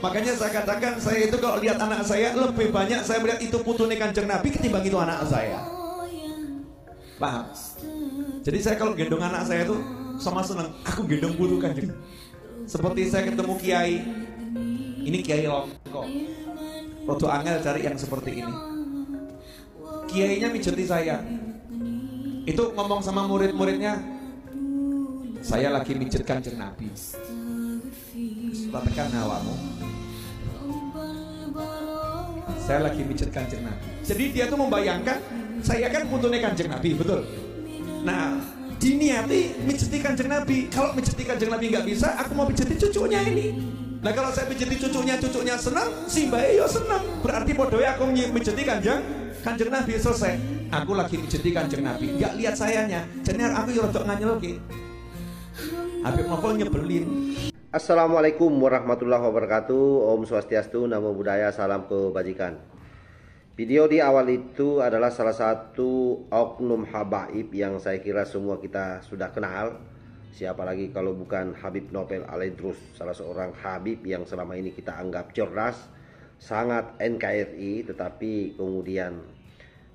Makanya saya katakan, saya itu kalau lihat anak saya lebih banyak saya melihat itu putune Kanjeng Nabi ketimbang itu anak saya. Paham? Jadi saya kalau gendong anak saya itu sama senang, aku gendong putu Kanjeng. Seperti saya ketemu kiai, ini kiai Longko, rodo angel cari yang seperti ini. Kiainya mijeti saya, itu ngomong sama murid-muridnya, saya lagi mijet Kanjeng Nabi. Tekan hawamu, saya lagi mijet Kanjeng Nabi. Jadi dia tuh membayangkan saya kan putune Kanjeng Nabi, betul? Nah, diniati mijeti Kanjeng Nabi. Kalau mijeti Kanjeng Nabi nggak bisa, aku mau mijeti cucunya ini. Nah, kalau saya mijeti cucunya senang, si bayi yo senang. Berarti podoe aku mijeti Kanjeng Nabi, selesai. Aku lagi mijeti Kanjeng Nabi, nggak lihat sayanya. Jadi aku yo rodok nganyelke. Habib Novel nyebelin. Assalamualaikum warahmatullahi wabarakatuh. Om Swastiastu, Namo Buddhaya, salam kebajikan. Video di awal itu adalah salah satu oknum habaib yang saya kira semua kita sudah kenal. Siapa lagi kalau bukan Habib Novel Al-Idrus, salah seorang habib yang selama ini kita anggap cerdas, sangat NKRI, tetapi kemudian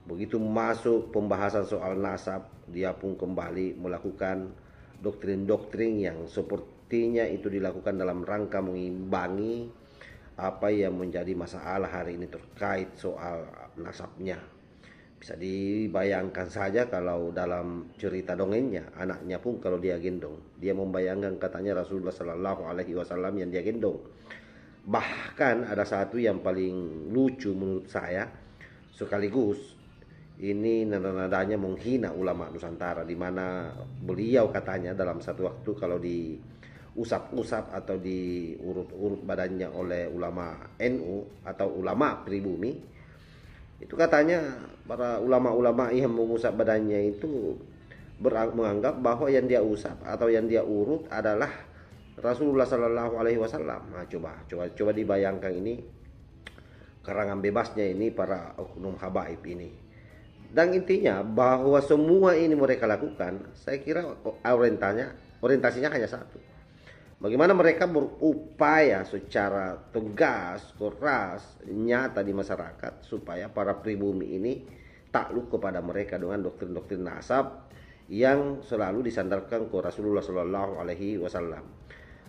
begitu masuk pembahasan soal nasab, dia pun kembali melakukan doktrin-doktrin yang sepertinya itu dilakukan dalam rangka mengimbangi apa yang menjadi masalah hari ini terkait soal nasabnya. Bisa dibayangkan saja kalau dalam cerita dongengnya, anaknya pun kalau dia gendong, dia membayangkan katanya Rasulullah Sallallahu Alaihi Wasallam yang dia gendong. Bahkan ada satu yang paling lucu menurut saya, sekaligus ini nada-nadanya menghina ulama Nusantara, di mana beliau katanya dalam satu waktu kalau diusap-usap atau diurut-urut badannya oleh ulama NU atau ulama pribumi, itu katanya para ulama-ulama yang mengusap badannya itu menganggap bahwa yang dia usap atau yang dia urut adalah Rasulullah Sallallahu Alaihi Wasallam. Nah, coba dibayangkan ini karangan bebasnya ini para oknum habaib ini. Dan intinya bahwa semua ini mereka lakukan, saya kira orientasinya hanya satu. Bagaimana mereka berupaya secara tegas, keras, nyata di masyarakat supaya para pribumi ini takluk kepada mereka dengan doktrin-doktrin nasab yang selalu disandarkan ke Rasulullah Sallallahu Alaihi Wasallam.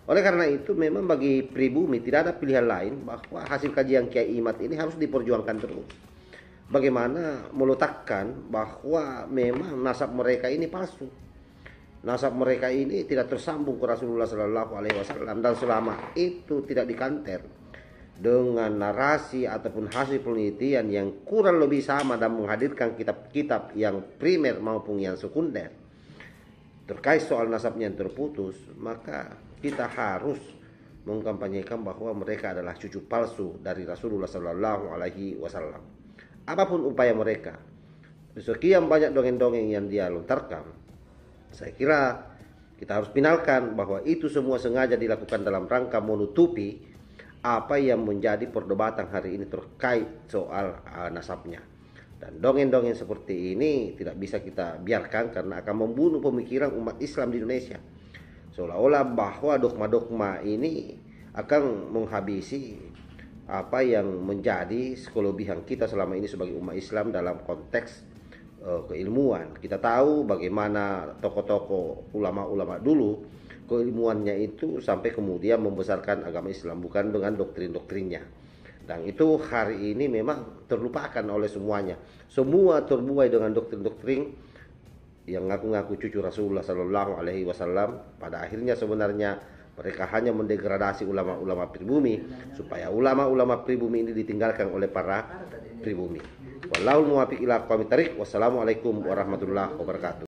Oleh karena itu memang bagi pribumi tidak ada pilihan lain bahwa hasil kajian Kiai Imad ini harus diperjuangkan terus. Bagaimana meletakkan bahwa memang nasab mereka ini palsu. Nasab mereka ini tidak tersambung ke Rasulullah Sallallahu Alaihi Wasallam, dan selama itu tidak dikanter dengan narasi ataupun hasil penelitian yang kurang lebih sama dan menghadirkan kitab-kitab yang primer maupun yang sekunder terkait soal nasabnya yang terputus, maka kita harus mengkampanyekan bahwa mereka adalah cucu palsu dari Rasulullah Sallallahu Alaihi Wasallam. Apapun upaya mereka, sekian banyak dongeng-dongeng yang dia lontarkan, saya kira kita harus finalkan bahwa itu semua sengaja dilakukan dalam rangka menutupi apa yang menjadi perdebatan hari ini terkait soal nasabnya. Dan dongeng-dongeng seperti ini tidak bisa kita biarkan karena akan membunuh pemikiran umat Islam di Indonesia. Seolah-olah bahwa dogma-dogma ini akan menghabisi apa yang menjadi kelebihan kita selama ini sebagai umat Islam dalam konteks keilmuan. Kita tahu bagaimana tokoh-tokoh ulama-ulama dulu keilmuannya itu sampai kemudian membesarkan agama Islam, bukan dengan doktrin-doktrinnya. Dan itu hari ini memang terlupakan oleh semuanya. Semua terbuai dengan doktrin-doktrin yang ngaku-ngaku cucu Rasulullah Sallallahu Alaihi Wasallam. Pada akhirnya sebenarnya mereka hanya mendegradasi ulama-ulama pribumi supaya ulama-ulama pribumi ini ditinggalkan oleh para pribumi. Wallahul muwaffiq ila aqwamit thariq. Wassalamualaikum warahmatullahi wabarakatuh.